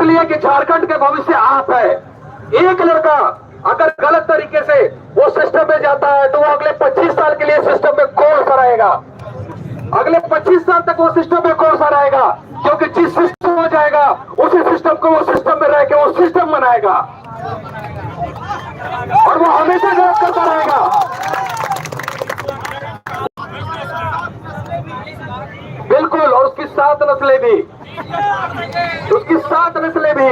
इसलिए कि झारखंड के भविष्य आप है। एक लड़का अगर गलत तरीके से वो सिस्टम में जाता है तो वो अगले 25 साल के लिए सिस्टम में कोर्स रहेगा। अगले 25 साल तक वो सिस्टम में कोर्स रहेगा, क्योंकि जिस सिस्टम में जाएगा उसी सिस्टम को वो सिस्टम में रह के वो सिस्टम बनाएगा और वो हमेशा गलत करता रहेगा। बिल्कुल, और उसकी 7 नस्लें भी, उसकी 7 नस्लें भी।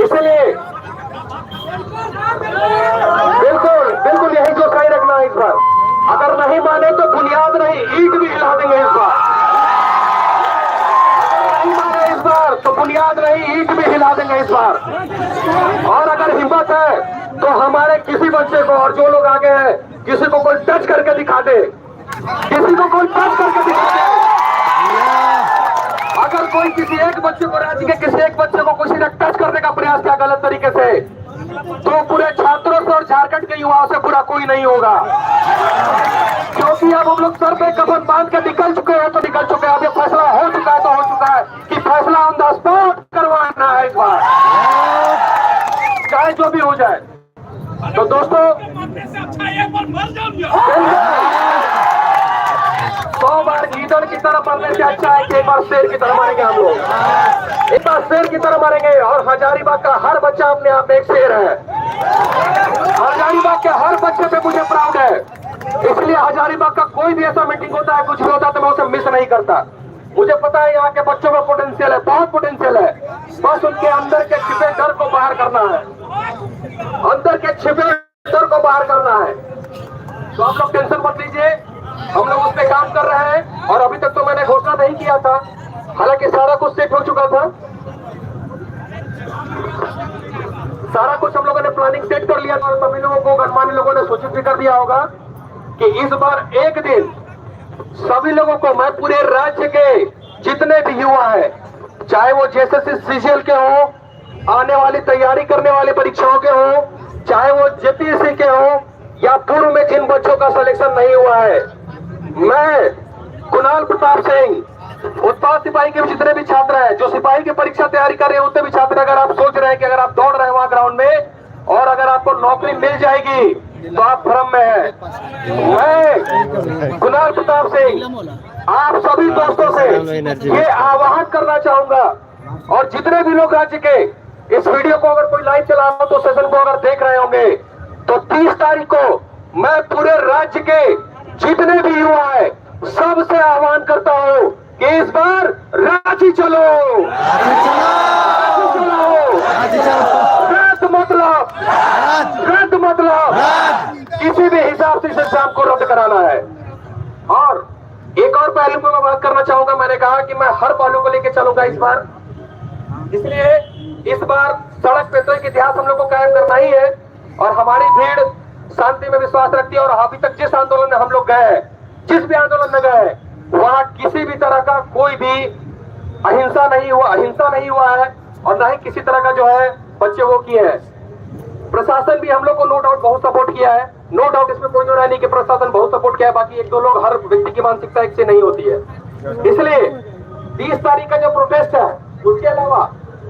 इसलिए बिल्कुल बिल्कुल यही जो सही रखना है इस बार। अगर नहीं माने तो बुनियाद नहीं, ईंट भी हिला देंगे इस बार। नहीं माने इस बार तो बुनियाद नहीं, ईंट भी हिला देंगे इस बार। और अगर हिम्मत है तो हमारे किसी बच्चे को, और जो लोग आगे हैं, किसी को कोई टच करके दिखा दे, किसी को कोई टच करके दिखा दे। अगर कोई किसी एक बच्चे को, राज्य के किसी एक बच्चे को किसी ने टच करने का प्रयास किया गलत तरीके से, तो पूरे छात्रों से और झारखंड के युवाओं से पूरा कोई नहीं होगा। क्योंकि अब हम लोग सर पे कफन बांध के निकल चुके हैं तो निकल चुके हैं। अब ये फैसला हो चुका है तो हो चुका है कि फैसला ऑन द स्पॉट करवाना है इस बार, चाहे जो भी हो जाए। तो दोस्तों 100 बार गीदड़ की तरह मरने से अच्छा है कि एक बार शेर की तरह मरेंगे हम लोग। एक बार शेर की तरह मरेंगे। और हजारीबाग का हर बच्चा अपने आप में एक शेर है। हजारीबाग के हर बच्चे पे मुझे प्राउड है। इसलिए हजारीबाग का कोई भी ऐसा मीटिंग होता है, कुछ भी होता है तो मैं उसे मिस नहीं करता। मुझे पता है यहाँ के बच्चों में पोटेंशियल है, बहुत पोटेंशियल है। बस उनके अंदर के छिपे डर को बाहर करना है, अंदर के छिपे डर को बाहर करना है। तो आप लोग टेंशन मत लीजिए, हम लोग उस पर काम कर रहे हैं। और अभी तक तो मैंने घोषणा नहीं किया था, हालांकि सारा कुछ सेट हो चुका था। सारा कुछ हम लोगों ने प्लानिंग सेट कर लिया था और सभी लोगों को, गणमान्य लोगों ने सूचित भी कर दिया होगा कि इस बार एक दिन सभी लोगों को, मैं पूरे राज्य के जितने भी युवा हैं, चाहे वो जेएसएससी सीजीएल के हो, आने वाली तैयारी करने वाली परीक्षाओं के हो, चाहे वो जेपीएससी के हो, या पूर्व में जिन बच्चों का सिलेक्शन नहीं हुआ है, मैं कुणाल प्रताप सिंह, उत्पाद सिपाही के जितने भी छात्र हैं जो सिपाही की परीक्षा तैयारी कर रहे हैं, उतने भी छात्र, अगर आप सोच रहे हैं कि अगर आप दौड़ रहे हैं वहां ग्राउंड में और अगर आपको नौकरी मिल जाएगी तो आप भ्रम में हैं। मैं कुणाल प्रताप सिंह आप सभी दोस्तों से ये आह्वान करना चाहूंगा, और जितने भी लोग राज्य के इस वीडियो को अगर कोई लाइव चला रहा तो सेशन को अगर देख रहे होंगे, तो 30 तारीख को मैं पूरे राज्य के जितने भी युवा है सबसे आह्वान करता हूं कि इस बार रांची चलो, रद्द मतलब किसी भी हिसाब से इस एग्जाम को रद्द कराना है। और एक और पहलू पर मैं बात करना चाहूंगा। मैंने कहा कि मैं हर पहलू को लेकर चलूंगा इस बार, इसलिए इस बार सड़क पे तो एक इतिहास हम लोग को कायम करना ही है। और हमारी भीड़ शांति में विश्वास रखती है, और अभी तक जिस आंदोलन में हम लोग गए हैं, जिस भी आंदोलन में गए, वहां किसी भी तरह का कोई भी अहिंसा नहीं हुआ है, और न ही किसी तरह का जो है बच्चे वो किए हैं। प्रशासन भी हम लोग को नो डाउट बहुत सपोर्ट किया है, नो डाउट, इसमें कोई नहीं कि प्रशासन बहुत सपोर्ट किया है। बाकी एक दो लोग, हर व्यक्ति की मानसिकता एक से नहीं होती है। इसलिए 30 तारीख का जो प्रोटेस्ट है, उसके अलावा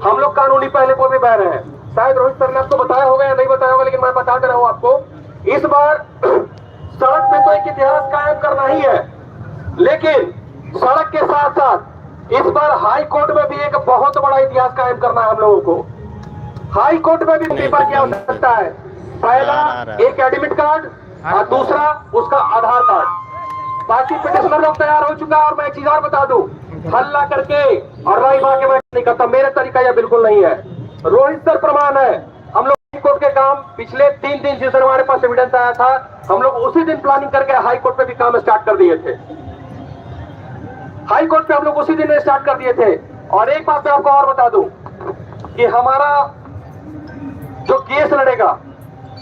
हम लोग कानूनी पहले को भी बह रहे हैं। शायद रोहित सर ने आपको बताया होगा या नहीं बताया होगा, लेकिन मैं बता दे रहा हूं आपको। इस बार सड़क में तो एक इतिहास कायम करना ही है, लेकिन सड़क के साथ साथ इस बार हाई कोर्ट में भी एक बहुत बड़ा इतिहास कायम करना है हम लोगों को। हाई कोर्ट में भी पेपर की आवश्यकता है। पहला एक एडमिट कार्ड और दूसरा उसका आधार कार्ड। बाकी पिटिशनर लोग तैयार हो चुका है। और मैं एक चीज और बता दूं, हल्ला करके और राई मार के मैं नहीं करता, मेरा तरीका यह बिल्कुल नहीं है। रोहित सर प्रमाण है, हम लोग हाई कोर्ट के काम पिछले 3 दिन जिस दिन हमारे पास एविडेंस आया था, हम लोग उसी दिन प्लानिंग करके हाई कोर्ट पे भी काम स्टार्ट कर दिए थे। हाई कोर्ट पे हम लोग उसी दिन स्टार्ट कर दिए थे। और एक बात मैं आपको और बता दूं कि हमारा जो केस लड़ेगा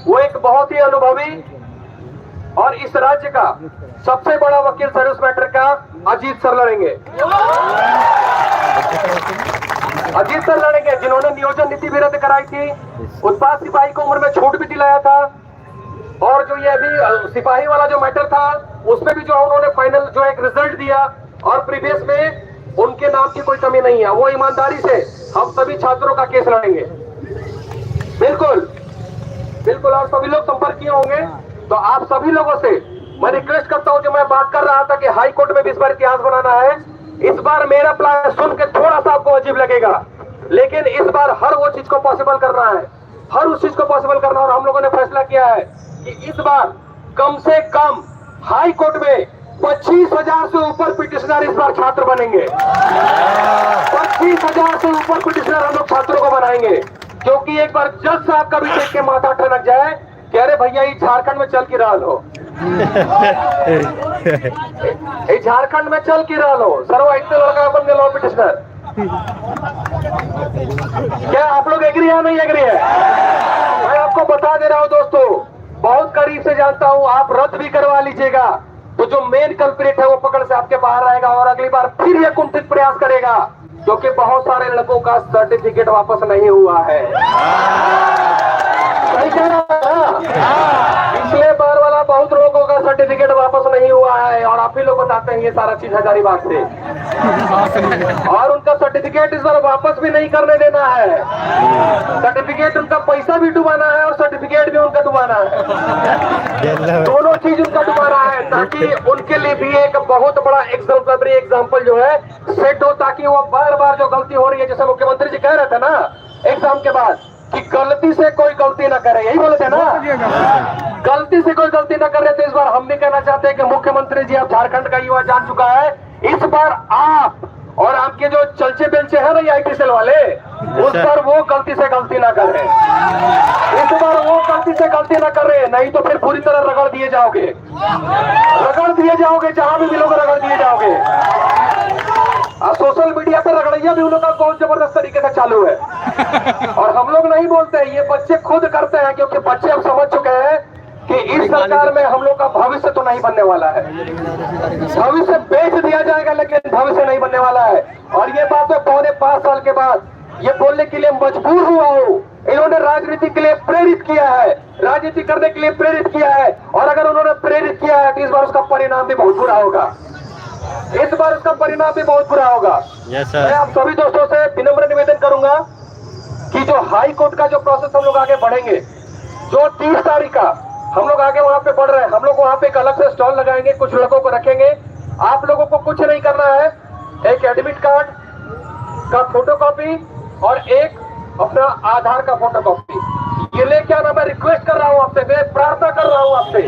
वो एक बहुत ही अनुभवी और इस राज्य का सबसे बड़ा वकील सर्विस मैटर का अजीत सर लड़ेंगे। अजीत सर लड़ेंगे, जिन्होंने नियोजन नीति भी रद्द कराई थी, उत्पाद सिपाही को उम्र में छूट भी दिलाया था, और जो ये अभी सिपाही वाला जो मैटर था उसमें भी जो उन्होंने फाइनल जो एक रिजल्ट दिया, और प्रीवियस में उनके नाम की कोई कमी नहीं है। वो ईमानदारी से हम सभी छात्रों का केस लड़ेंगे। बिल्कुल बिल्कुल, आप सभी लोग संपर्क किए होंगे, तो आप सभी लोगों से मैं रिक्वेस्ट करता हूं। जो मैं बात कर रहा था कि हाई कोर्ट में भी इस बार इतिहास बनाना है, इस बार मेरा प्लान सुन के थोड़ा सा आपको अजीब लगेगा, लेकिन इस बार हर वो चीज को पॉसिबल करना है, हर उस चीज को पॉसिबल करना। और हम लोगों ने फैसला किया है कि इस बार कम से कम हाई कोर्ट में 25,000 से ऊपर पिटिशनर इस बार छात्र बनेंगे। 25,000 से ऊपर पिटिशनर हम लोग छात्रों को बनाएंगे, क्योंकि एक बार जज साहब का भी देख के माथा ठनक जाए कि अरे भैया ये झारखंड में चल की रहा हो, झारखंड में चल की रहा हो सर्व इतने लड़का बन गए पिटिशनर। क्या आप लोग एग्री है नहीं एग्री है? मैं आपको बता दे रहा हूं दोस्तों, बहुत करीब से जानता हूं, आप रद्द भी करवा लीजिएगा तो जो मेन कल्प्रिट है वो पकड़ से आपके बाहर आएगा और अगली बार फिर ये कुंठित प्रयास करेगा, क्योंकि बहुत सारे लड़कों का सर्टिफिकेट वापस नहीं हुआ है। सही कह रहा है? पिछले बार वाला बहुत लोगों का सर्टिफिकेट वापस नहीं हुआ है और आप ही लोग बताते हैं ये सारा चीज हजारीबाग से, और उनका सर्टिफिकेट इस बार वापस भी नहीं करने देना है। सर्टिफिकेट उनका पैसा भी डुबाना है और सर्टिफिकेट भी उनका डुबाना है, दोनों चीज उनका डुबाना है, ताकि उनके लिए भी एक बहुत बड़ा एग्जाम्पल जो है सेट हो, ताकि वो बार बार जो गलती हो रही है, जैसे मुख्यमंत्री जी कह रहे थे ना एग्जाम के बाद कि गलती से कोई गलती ना करे, यही बोले थे ना, गलती से कोई गलती ना कर रहे थे। इस बार हम भी कहना चाहते हैं कि मुख्यमंत्री जी अब झारखंड का युवा जान चुका है, इस बार आप और आपके जो चलचे बेलचे हैं ना IT सेल वाले, उस पर वो गलती से गलती ना करें, इस बार वो गलती से गलती ना कर रहे, नहीं तो फिर पूरी तरह रगड़ दिए जाओगे, जहां भी मिलोगे रगड़ दिए जाओगे। और सोशल मीडिया पे रगड़िया भी उन लोग का बहुत जबरदस्त तरीके से चालू है, और हम लोग नहीं बोलते हैं, ये बच्चे खुद करते हैं, क्योंकि बच्चे अब समझ चुके हैं कि इस सरकार में हम लोग का भविष्य तो नहीं बनने वाला है, भविष्य बेच दिया जाएगा लेकिन भविष्य नहीं बनने वाला है। और ये बात मैं 5.25 साल के बाद ये बोलने के लिए मजबूर हुआ हूँ। इन्होंने राजनीति के लिए प्रेरित किया है, राजनीति करने के लिए प्रेरित किया है, और अगर उन्होंने प्रेरित किया है तो इस बार उसका परिणाम भी बहुत बुरा होगा, इस बार उसका परिणाम भी बहुत बुरा होगा। मैं आप सभी दोस्तों से विनम्र निवेदन करूंगा कि जो हाई कोर्ट का जो प्रोसेस हम लोग आगे बढ़ेंगे, जो 30 तारीख का हम लोग आगे वहां पे बढ़ रहे हैं, हम लोग वहां पे एक अलग से स्टॉल लगाएंगे, कुछ लड़कों को रखेंगे। आप लोगों को कुछ नहीं करना है, एक एडमिट कार्ड का फोटोकॉपी और एक अपना आधार का फोटोकॉपी ये लेके आना। मैं रिक्वेस्ट कर रहा हूँ आपसे, मैं प्रार्थना कर रहा हूँ आपसे,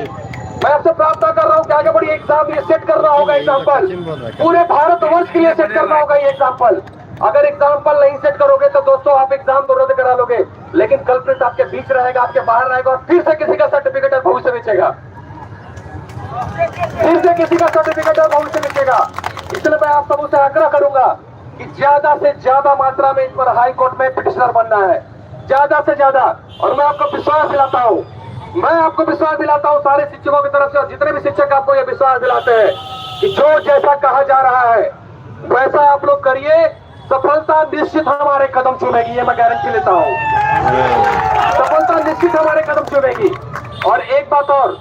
मैं आपसे प्रार्थना कर रहा हूँ कि आगे बड़ी एग्जाम ये सेट करना होगा, एग्जाम्पल पूरे भारतवर्ष के लिए सेट करना होगा ये एग्जाम्पल। अगर एग्जाम्पल नहीं सेट करोगे तो दोस्तों आप एग्जाम तो रद्द करा लोगे, लेकिन कल्प्रिट आपके बीच रहेगा, आपके बाहर रहेगा, और फिर से किसी का सर्टिफिकेट और भविष्य बेचेगा, फिर से किसी का सर्टिफिकेट और भविष्य बेचेगा। इसलिए मैं आप सबसे आग्रह करूंगा कि ज्यादा से ज्यादा मात्रा में इस पर हाई कोर्ट में पिटिशनर बनना है, ज्यादा से ज्यादा। और मैं आपको विश्वास दिलाता हूँ, सारे शिक्षकों की तरफ से, और जितने भी शिक्षक आपको ये विश्वास दिलाते हैं कि जो जैसा कहा जा रहा है वैसा आप लोग करिए, सफलता निश्चित हमारे कदम चूमेगी, ये मैं गारंटी लेता हूँ, सफलता निश्चित हमारे कदम चूमेगी। और एक बात और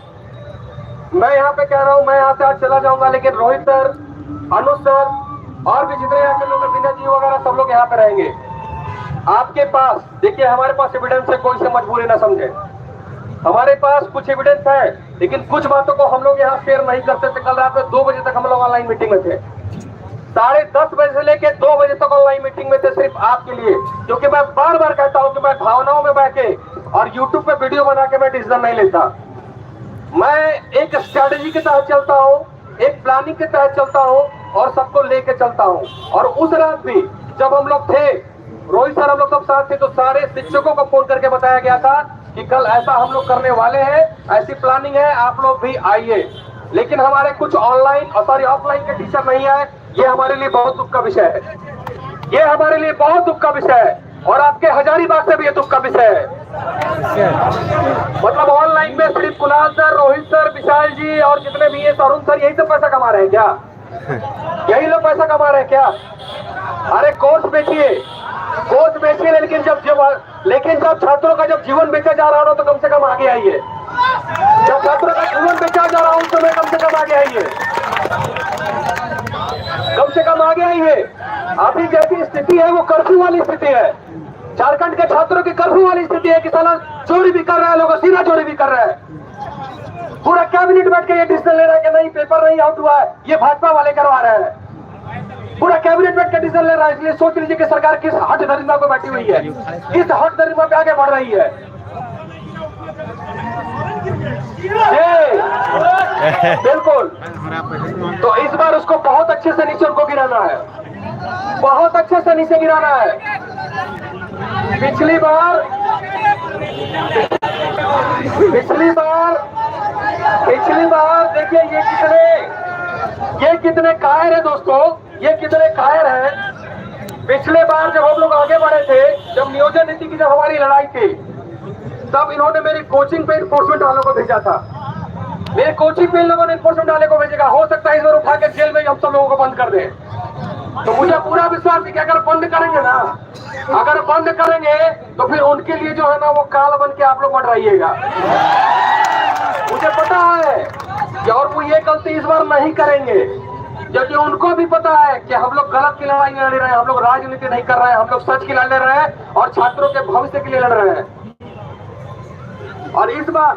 मैं यहाँ पे कह रहा हूँ, मैं यहाँ से आज चला जाऊंगा, लेकिन रोहित सर, अनुज सर और भी जितने यहाँ के लोग, विनय जी वगैरह सब लोग यहाँ पे रहेंगे। आपके पास देखिए, हमारे पास एविडेंस है, कोई से मजबूरी ना समझे, हमारे पास कुछ एविडेंस है, लेकिन कुछ बातों को हम लोग यहाँ शेयर नहीं करते थे। कल रात में 2 बजे तक हम लोग ऑनलाइन मीटिंग में थे, 10:30 बजे से लेके 2 बजे तक ऑनलाइन मीटिंग में थे, सिर्फ आपके लिए, क्योंकि मैं बार बार कहता हूं कि मैं भावनाओं में बह के और यूट्यूब पे वीडियो बना के मैं डिसीजन नहीं लेता। मैं एक स्ट्रेटेजी के तहत चलता हूं, एक प्लानिंग के तहत चलता हूं और सबको लेके चलता हूं। और उस रात भी जब हम लोग थे, रोहित सर हम लोग सब साथ थे, तो सारे शिक्षकों को फोन करके बताया गया था कि कल ऐसा हम लोग करने वाले हैं, ऐसी प्लानिंग है, आप लोग भी आइए। लेकिन हमारे कुछ ऑनलाइन और ऑफलाइन के टीचर नहीं आए, ये हमारे लिए बहुत दुख का विषय है, ये हमारे लिए बहुत दुख का विषय है, और आपके हजारीबाग से भी ये दुख का विषय है। मतलब ऑनलाइन में सिर्फ कुणाल सर, रोहित सर, विशाल जी और जितने भी ये अरुण सर, यही तो पैसा कमा रहे हैं क्या? यही लोग पैसा कमा रहे हैं क्या? अरे कोर्स बेचिए, लेकिन जब छात्रों का जब जीवन बेचा जा रहा हो तो कम से कम आगे आइए। जब छात्रों का जीवन बेचा जा रहा हो तो मैं कम से कम आगे आइए। कम से कम आगे आइए। अभी जैसी स्थिति है वो कर्फ्यू वाली स्थिति है। झारखंड के छात्रों की कर्फ्यू वाली स्थिति है कि साला चोरी भी कर रहा है, लोग सीधा चोरी भी कर रहा है। पूरा कैबिनेट बैठ के ये डिसीजन ले रहा है कि नहीं पेपर नहीं आउट हुआ है, ये भाजपा वाले करवा रहे हैं। पूरा कैबिनेट बैठ के डिसीजन ले रहा है। इसलिए सोच लीजिए कि सरकार किस हट दरिंदा पे बैठी हुई है, किस हट दरिंदा पे आगे बढ़ रही है। बिल्कुल। तो इस बार उसको बहुत अच्छे से नीचे उनको गिराना है, बहुत अच्छे से नीचे गिराना है। पिछली बार देखिए ये कितने कायर है दोस्तों, ये कितने कायर हैं। पिछले बार जब हम लोग आगे बढ़े थे, जब नियोजन नीति की जब हमारी लड़ाई थी, तब इन्होंने मेरी कोचिंग पे इन्फोर्समेंट वालों को भेजा था। मेरे कोचिंग पे इन लोगों ने इन्फोर्समेंट वाले को भेजेगा, हो सकता है इस बार उठा के जेल में हम सब लोगों को बंद कर दे। तो मुझे पूरा विश्वास है कि अगर बंद करेंगे ना, अगर बंद करेंगे तो फिर उनके लिए जो है ना वो काल बन के आप लोग बढ़ रहिएगा। मुझे पता है कि और वो ये गलती इस बार नहीं करेंगे, क्योंकि उनको भी पता है कि हम लोग गलत की लड़ाई नहीं लड़ रहे हैं, हम लोग राजनीति नहीं कर रहे हैं, हम लोग सच की लड़ रहे हैं और छात्रों के भविष्य के लिए लड़ रहे हैं। और इस बार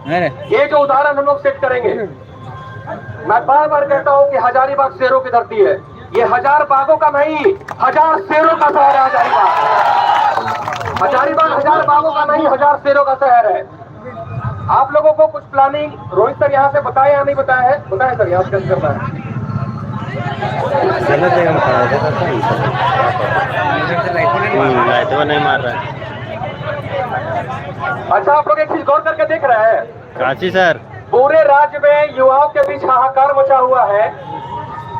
ये जो उदाहरण हम लोग सेट करेंगे, मैं बार बार कहता हूं कि हजारीबाग शेरों की धरती है। ये 1000 बागों का नहीं, 1000 शेरों का शहर है हजारीबाग। हजारीबाग 1000 बागों का नहीं, 1000 शेरों का शहर है। आप लोगों को कुछ प्लानिंग रोहित सर यहाँ से बताया या नहीं बताया है? बताया सर, यहाँ से करना है। नहीं मार रहा है। अच्छा, आप लोग एक चीज गौर करके देख रहे हैं, काची सर, पूरे राज्य में युवाओं के बीच हाहाकार मचा हुआ है,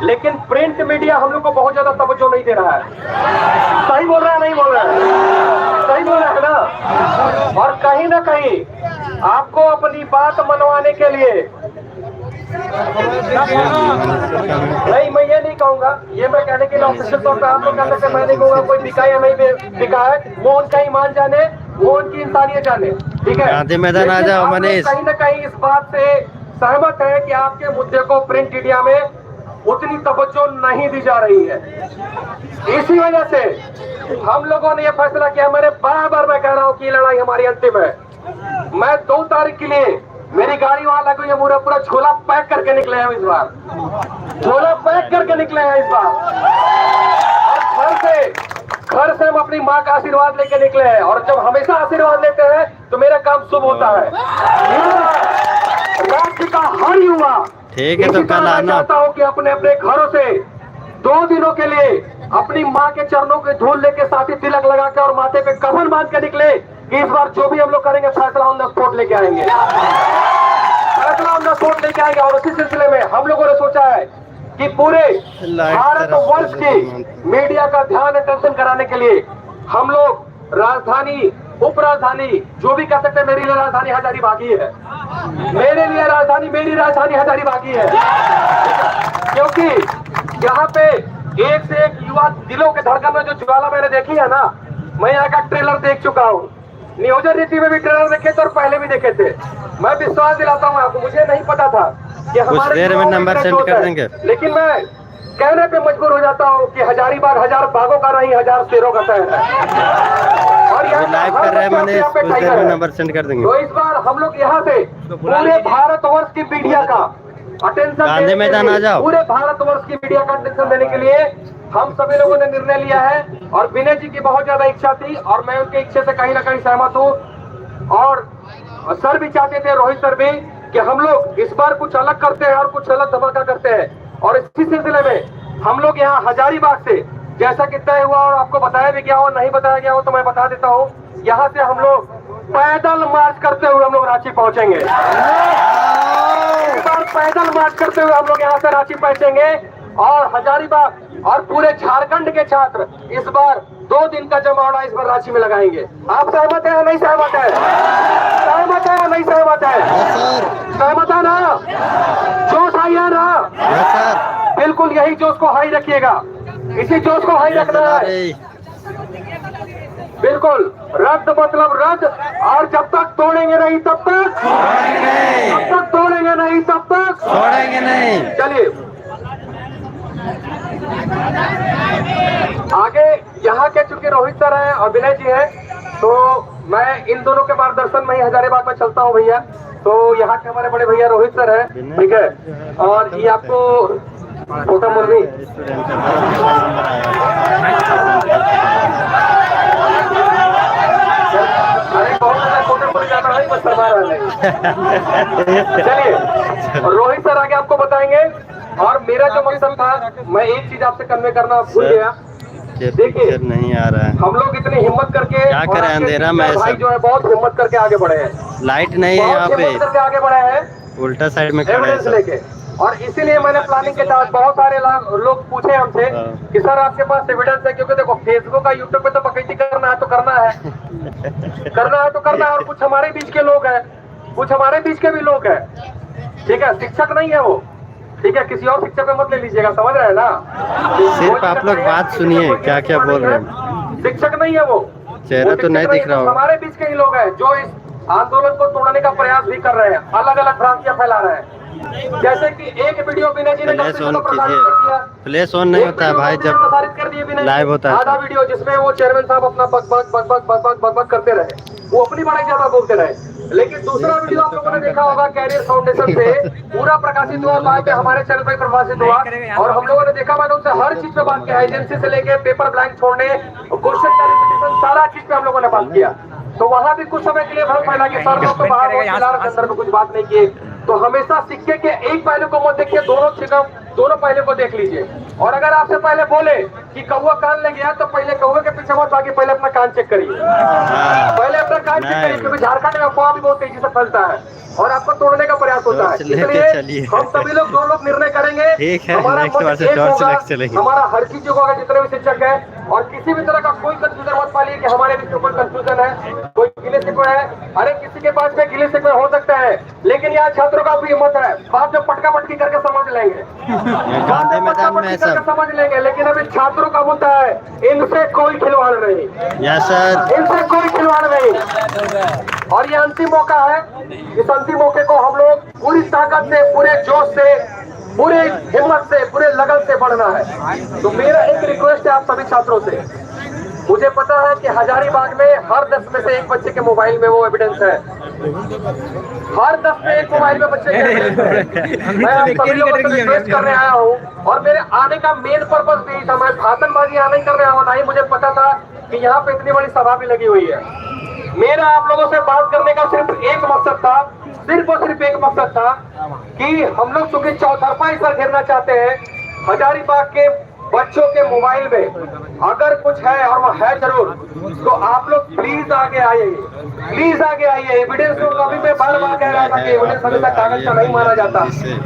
लेकिन प्रिंट मीडिया हम लोग को बहुत ज्यादा तवज्जो नहीं दे रहा है। सही बोल रहा है नहीं बोल रहा है? सही बोल रहा है ना। और कहीं ना कहीं आपको अपनी बात मनवाने के लिए, नहीं मैं ये नहीं कहूंगा, ये मैं कहने के लिए ऑफिशियल तौर पर आप लोग कह सकते, मैं नहीं कहूंगा कोई बिका या नहीं बिका है, वो उनका ईमान जाने, वो उनकी इंसानियत जाने, ठीक है। गांधी मैदान आ जाओ मनीष। कहीं ना कहीं इस बात से सहमत है कि आपके मुद्दे को प्रिंट मीडिया में उतनी तवज्जो नहीं दी जा रही है। इसी वजह से हम लोगों ने यह फैसला किया, मैंने बार बार मैं कह रहा हूं कि लड़ाई हमारी अंतिम है। मैं 2 तारीख के लिए मेरी गाड़ी वहां लगी है, पूरा झोला पैक करके निकले हैं इस बार, झोला पैक करके निकले हैं इस बार। और घर से हम अपनी माँ का आशीर्वाद लेके निकले हैं, और जब हमेशा आशीर्वाद लेते हैं तो मेरा काम शुभ होता है। राज्य का हर युवा, ठीक है, तो कल आना। चाहता हूँ कि अपने अपने घरों से 2 दिनों के लिए अपनी माँ के चरणों के धूल लेके, साथ ही तिलक लगा के और माथे पे कफन बांध के निकले कि इस बार जो भी हम लोग करेंगे फैसला ऑन द स्पॉट लेके आएंगे, फैसला ऑन द स्पॉट लेके आएंगे। और उसी सिलसिले में हम लोगों ने सोचा है कि पूरे भारतवर्ष की मीडिया का ध्यान अटेंशन कराने के लिए हम लोग राजधानी, उप राजधानी, जो भी कह सकते हैं, मेरे लिए राजधानी हजारीबाग ही है, मेरे लिए राजधानी, मेरी राजधानी हजारीबाग ही है। क्योंकि यहाँ पे एक से एक युवा दिलों के धड़कन में जो ज्वाला मैंने देखी है ना, मैं यहाँ का ट्रेलर देख चुका हूँ, नियोजन नीति में भी ट्रेलर देखे थे और पहले भी देखे थे। मैं विश्वास दिलाता हूँ आपको, मुझे नहीं पता था कि हमारे देर में नंबर सेंड कर देंगे, लेकिन मैं कहने पे मजबूर हो जाता हूँ कि हजारीबाग 1000 बागों का नहीं, 1000 शेरों का शहर है। और यहाँ लाइव कर रहे हैं मनीष, कुछ देर में नंबर सेंड कर देंगे। तो इस बार हम लोग यहाँ से पूरे भारतवर्ष की मीडिया का अटेंशन, गांधी मैदान आ जाओ, पूरे भारतवर्ष की मीडिया का अटेंशन देने के लिए हम सभी लोगों ने निर्णय लिया है। और विनय जी की बहुत ज्यादा इच्छा थी और मैं उनकी इच्छा से कहीं ना कहीं सहमत हूँ, और सर भी चाहते थे, रोहित सर भी, कि हम लोग इस बार कुछ अलग करते हैं और कुछ अलग धमाका करते हैं। और इसी सिलसिले में हम लोग यहाँ हजारीबाग से, जैसा कि तय हुआ और आपको बताया भी गया हो, नहीं बताया गया हो तो मैं बता देता हूँ, यहाँ से हम लोग पैदल मार्च करते हुए हम लोग रांची पहुंचेंगे। इस बार पैदल मार्च करते हुए हम लोग यहाँ से रांची पहुंचेंगे और हजारीबाग और पूरे झारखंड के छात्र इस बार 2 दिन का जमावड़ा इस बार रांची में लगाएंगे। आप सहमत है या नहीं सहमत है? सहमत है या नहीं सहमत है? सहमत है ना? जोश हाई है ना? बिल्कुल यही जोश को हाई रखिएगा, इसी जोश को हाई रखना है। बिल्कुल रद्द मतलब रद्द, और जब तक तोड़ेंगे नहीं तब तक, जब तक तोड़ेंगे नहीं तब तक छोड़ेंगे नहीं। चलिए आगे यहाँ के चूंकि रोहित सर हैं और विनय जी हैं, तो मैं इन दोनों के मार्गदर्शन में ही हजारीबाग में चलता हूँ भैया। तो यहाँ के हमारे बड़े भैया रोहित सर हैं, ठीक है। और ये आपको छोटा मुरली जाना है, बस करवा रहे हैं। चलिए रोहित सर आगे आपको बताएंगे। और मेरा जो मकसद था, मैं एक चीज आपसे कन्वे करना भूल गया। देखिए नहीं आ रहा है, हम लोग इतनी हिम्मत करके, क्या करें, अंधेरा में भाई जो है बहुत हिम्मत करके आगे बढ़े हैं, लाइट नहीं है यहाँ पे, हिम्मत करके आगे बढ़े हैं उल्टा साइड में खड़े हैं एविडेंस सब। लेके। और इसीलिए मैंने प्लानिंग के तहत बहुत सारे लोग पूछे हमसे कि सर आपके पास एविडेंस है, क्योंकि देखो फेसबुक का यूट्यूब पे तो बकैती करना है तो करना है, करना है तो करना है। और कुछ हमारे बीच के लोग हैं, कुछ हमारे बीच के भी लोग हैं, ठीक है। शिक्षक नहीं है वो, ठीक है, किसी और शिक्षक पे मत ले लीजिएगा, समझ रहे हैं ना। सिर्फ आप लोग बात सुनिए क्या क्या बोल रहे हैं, शिक्षक नहीं है वो, चेहरा तो नहीं दिख रहा होगा। हमारे बीच के ही लोग हैं जो इस आंदोलन को तोड़ने का प्रयास भी कर रहे हैं, अलग अलग भ्रांतियां फैला रहे हैं। जैसे कि एक वीडियो विनय जी ने फ्लैश ऑन कीजिए, फ्लैश ऑन नहीं होता है भाई जब प्रसारित कर दिए विनय, लाइव होता है। आधा वीडियो जिसमें वो चेयरमैन साहब अपना बक करते रहे, वो अपनी बड़ाई ज्यादा बोलते रहे। लेकिन दूसरा वीडियो आप लोगों ने देखा होगा, कैरियर फाउंडेशन से पूरा प्रकाशित हुआ, लाइव पे हमारे चैनल पर प्रकाशित हुआ। और हम लोगों ने देखा, मैंने उनसे हर चीज पे बात किया, एजेंसी से लेके पेपर ब्लैंक छोड़ने, क्वेश्चन क्लैरिफिकेशन, सारा चीज पे हम लोगों ने बात किया। तो वहां भी कुछ समय के लिए भ्रम फैला कि सर लोग तो बाहर अंदर में कुछ बात नहीं किए। तो हमेशा सिक्के के एक पहलू को मत देखिए, दोनों पहलू को देख लीजिए। और अगर आपसे पहले बोले कि कौवा कान ले गया, तो पहले कौवे के पीछे मत भागिए, पहले अपना कान चेक करिए, पहले अपना कान चेक करिए, क्योंकि झारखंड में अफवाह भी बहुत तेजी से फैलता है और आपको तोड़ने का प्रयास होता है। इसलिए हम सभी लोग दो लोग निर्णय करेंगे, हमारा मन एक होगा, हमारा हर चीज होगा। जितने भी शिक्षक है, और किसी भी तरह का कोई कंफ्यूजन मत पालिए कि हमारे बीच में कोई कंफ्यूजन है, कोई गिले शिकवे है। अरे किसी के पास में गिले शिकवे हो सकता है, लेकिन यहाँ छात्रों का भी हिम्मत है, बाद में पटका पटकी करके समझ लेंगे, बाद में पटका पटकी करके समझ लेंगे। लेकिन अभी छात्रों का मुद्दा है, इनसे कोई खिलवाड़ नहीं, इनसे कोई खिलवाड़ नहीं। और ये अंतिम मौका है, इस अंतिम मौके को हम लोग पूरी ताकत से, पूरे जोश से, पूरे हिम्मत से, पूरे लगन से बढ़ना है। तो मेरा एक रिक्वेस्ट है आप सभी छात्रों से, मुझे पता है कि हजारीबाग में हर 10 में से एक बच्चे के मोबाइल में वो एविडेंस है, हर 10 में एक मोबाइल में बच्चे के। मैं आप सभी लोगों से रिक्वेस्ट करने आया हूँ, और मेरे आने का मेन पर्पस भी था, मैं भाषणबाजी यहाँ नहीं करने आया हूँ, ना ही मुझे पता था कि यहाँ पे इतनी बड़ी सभा भी लगी हुई है। मेरा आप लोगों से बात करने का सिर्फ एक मकसद था, सिर्फ और सिर्फ एक मकसद था कि हम लोग चूंकि चौतरफा इस पर घेरना चाहते हैं, हजारीबाग के बच्चों के मोबाइल में अगर कुछ है, और वो है जरूर, तो आप लोग प्लीज आगे आइए, प्लीज आगे आइए। एविडेंस को अभी मैं बार बार कह रहा था कि एविडेंस हमेशा कागज का नहीं माना जाता,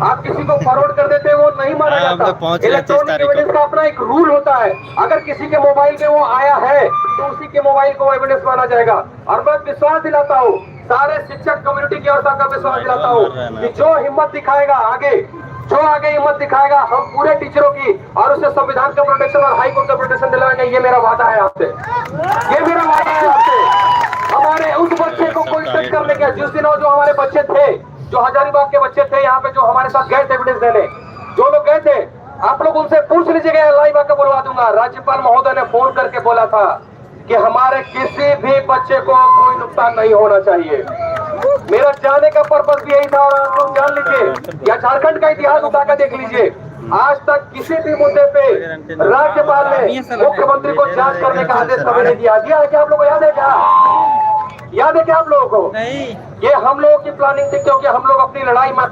आप किसी को फॉरवर्ड कर देते वो नहीं माना जाता। इलेक्ट्रॉनिक एविडेंस का अपना एक रूल होता है, अगर किसी के मोबाइल में वो आया है तो उसी के मोबाइल को एविडेंस माना जाएगा। और मैं विश्वास दिलाता हूँ, सारे शिक्षक कम्युनिटी की ओर से विश्वास दिलाता हूँ कि जो हिम्मत दिखाएगा आगे, जो आगे हिम्मत दिखाएगा, हम पूरे टीचरों की और उसे संविधान का प्रोटेक्शन और हाई कोर्ट का प्रोटेक्शन दिलाएंगे। ये मेरा वादा है आपसे, ये मेरा वादा है आपसे। हमारे उस बच्चे को कोई टच करने का, जिस दिन जो हमारे बच्चे थे, जो हजारीबाग के बच्चे थे यहाँ पे, जो हमारे साथ गए थे एविडेंस देने, जो लोग गए थे, आप लोग उनसे पूछ लीजिएगा, लाइव आकर बुलवा दूंगा। राज्यपाल महोदय ने फोन करके बोला था कि हमारे किसी भी बच्चे को कोई नुकसान नहीं होना चाहिए। मेरा जाने का पर्पस भी यही था, और आप लोग जान लीजिए, या झारखंड का इतिहास उठाकर देख लीजिए, आज तक किसी भी मुद्दे पे राज्यपाल ने मुख्यमंत्री को जांच करने का आदेश कभी नहीं दिया। दिया है क्या आप लोगों को? याद है क्या? याद है क्या आप लोगों को? नहीं। ये हम लोगों की प्लानिंग थी, क्योंकि हम लोग अपनी लड़ाई में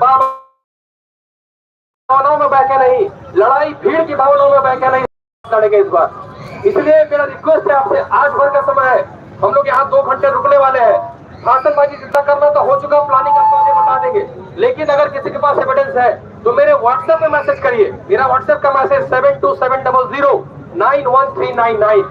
भावनाओं में बह के नहीं, लड़ाई भीड़ की भावनाओं में बह के नहीं लड़ेंगे इस बार। इसलिए मेरा रिक्वेस्ट है आपसे, आज भर का समय है, हम लोग यहाँ 2 घंटे रुकने वाले हैं। भाषणबाजी जितना करना तो हो चुका, प्लानिंग आपको आगे बता देंगे। लेकिन अगर किसी के पास एविडेंस है तो मेरे व्हाट्सएप पे मैसेज करिए। मेरा व्हाट्सएप का मैसेज 7270091399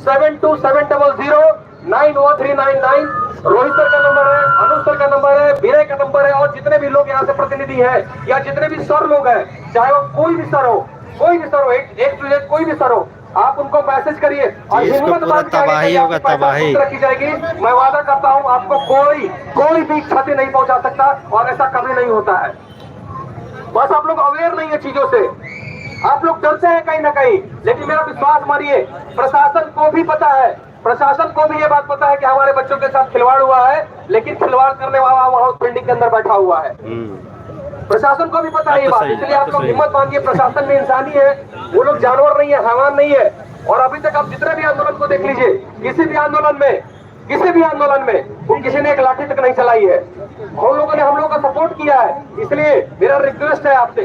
7270091399। रोहित सर का नंबर है, अनुज सर का नंबर है, विनय का नंबर है, और जितने भी लोग यहाँ से प्रतिनिधि हैं या जितने भी सर लोग हैं, चाहे वो कोई भी सर हो, कोई भी सर हो, एक कोई भी सर हो, आप उनको मैसेज करिए और हिम्मत तबाही होगा, तबाही रखी जाएगी। मैं वादा करता हूं आपको कोई भी क्षति नहीं पहुंचा सकता, और ऐसा कभी नहीं होता है। बस आप लोग अवेयर नहीं है चीजों से, आप लोग डरते हैं कहीं ना कहीं, लेकिन मेरा विश्वास मानिए, प्रशासन को भी पता है, प्रशासन को भी ये बात पता है कि हमारे बच्चों के साथ खिलवाड़ हुआ है, लेकिन खिलवाड़ करने वाला वहां उस बिल्डिंग के अंदर बैठा हुआ है। प्रशासन को भी पता है ये बात, इसलिए आप लोग हिम्मत मानिए, प्रशासन में इंसानी है, वो लोग जानवर नहीं है, हैवान नहीं है। और अभी तक आप जितने भी आंदोलन को देख लीजिए, किसी भी आंदोलन में वो किसी ने एक लाठी तक नहीं चलाई है। हम लोगों ने हम लोगों का सपोर्ट किया है, इसलिए मेरा रिक्वेस्ट है आपसे,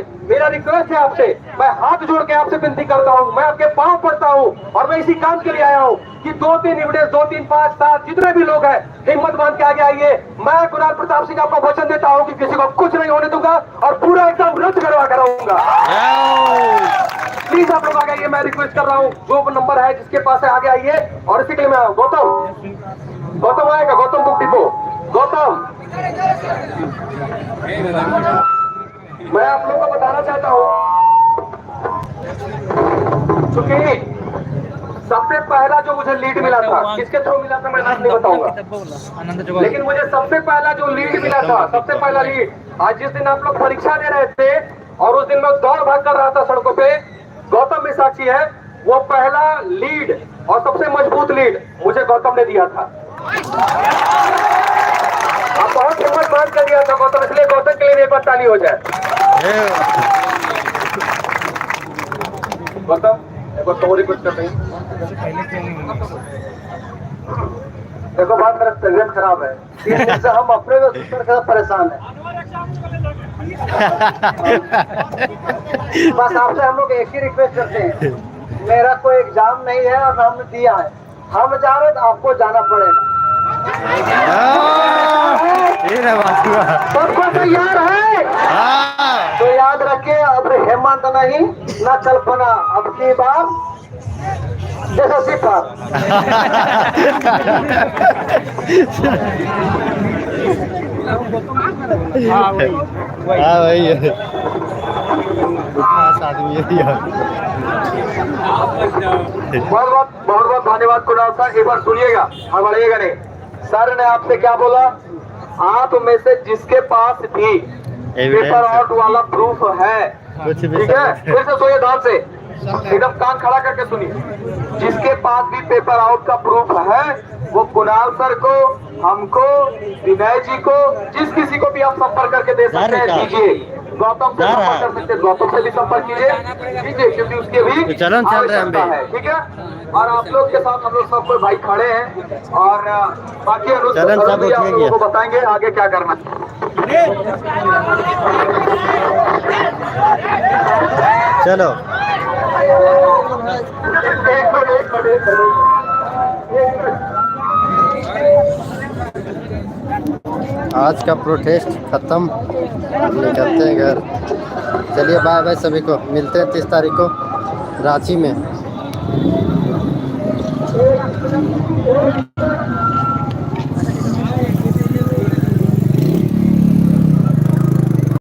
मैं हाथ जोड़ के आपसे विनती करता हूँ, मैं आपके पांव पड़ता हूँ, और मैं इसी काम के लिए आया हूँ कि 2-3 एविडेंस, 2-3, 5, 7 जितने भी लोग हैं हिम्मत बांध के आगे आइए। मैं कुणाल प्रताप सिंह आपको वचन देता हूँ कि किसी को कुछ नहीं होने दूंगा और पूरा एकदम रद्द करवा कर रहूंगा। प्लीज आप लोग आगे आइए, मैं रिक्वेस्ट कर रहा हूँ, जो नंबर है जिसके पास है आगे आइए। और इसी के लिए मैं गौतम आएगा, गौतम बुक डिपो, गौतम। मैं आप लोगों को बताना चाहता हूँ, चूंकि सबसे पहला जो मुझे लीड मिला था, किसके थ्रू मिला था मैं नाम नहीं बताऊंगा, लेकिन मुझे सबसे पहला जो लीड मिला था, सबसे पहला लीड, आज जिस दिन आप लोग परीक्षा दे रहे थे और उस दिन मैं दौड़ भाग कर रहा था सड़कों पे, गौतम भी साक्षी है, वो पहला लीड और सबसे मजबूत लीड मुझे गौतम ने दिया था। आप बहुत हिम्मत बांध कर दिया था गौतम, इसलिए गौतम के लिए एक बार ताली हो जाए। गौतम एक बार तो रिक्वेस्ट कर रही हूँ, देखो बात, मेरा तबियत खराब है, 3 दिन से हम अपने परेशान हैं। बस आपसे हम लोग एक ही रिक्वेस्ट करते हैं, मेरा कोई एग्जाम नहीं है और हमने दिया है, हम जा रहे तो आपको जाना पड़ेगा। सबको तैयार है? तो याद रखिए, अब हेमंत नहीं ना कल्पना, अब की बार जैसा सीखा। हाँ वही है, आदमी है। बहुत बहुत धन्यवाद कुणाल सर। एक बार सुनिएगा, बढ़िएगा नहीं। सर ने आपसे क्या बोला, आप में से जिसके पास भी पेपर आउट वाला प्रूफ है, ठीक है, फिर से सोइए ध्यान से, एकदम कान खड़ा करके सुनिए, जिसके पास भी पेपर आउट का प्रूफ है वो कुणाल सर को, हमको, विनय जी को, जिस किसी को भी आप संपर्क करके दे सकते हैं, दीजिए। गौतम से संपर्क कर सकते हैं, गौतम से भी संपर्क कीजिए, क्योंकि उसके भी आवश्यकता है, ठीक है। और आप लोग के साथ हम लोग सब कोई भाई खड़े हैं, और बाकी अनुसार आप लोगों को बताएंगे आगे क्या करना है। चलो आज का प्रोटेस्ट खत्म, निकलते हैं घर। चलिए बाय बाय सभी को, मिलते हैं 30 तारीख को रांची में।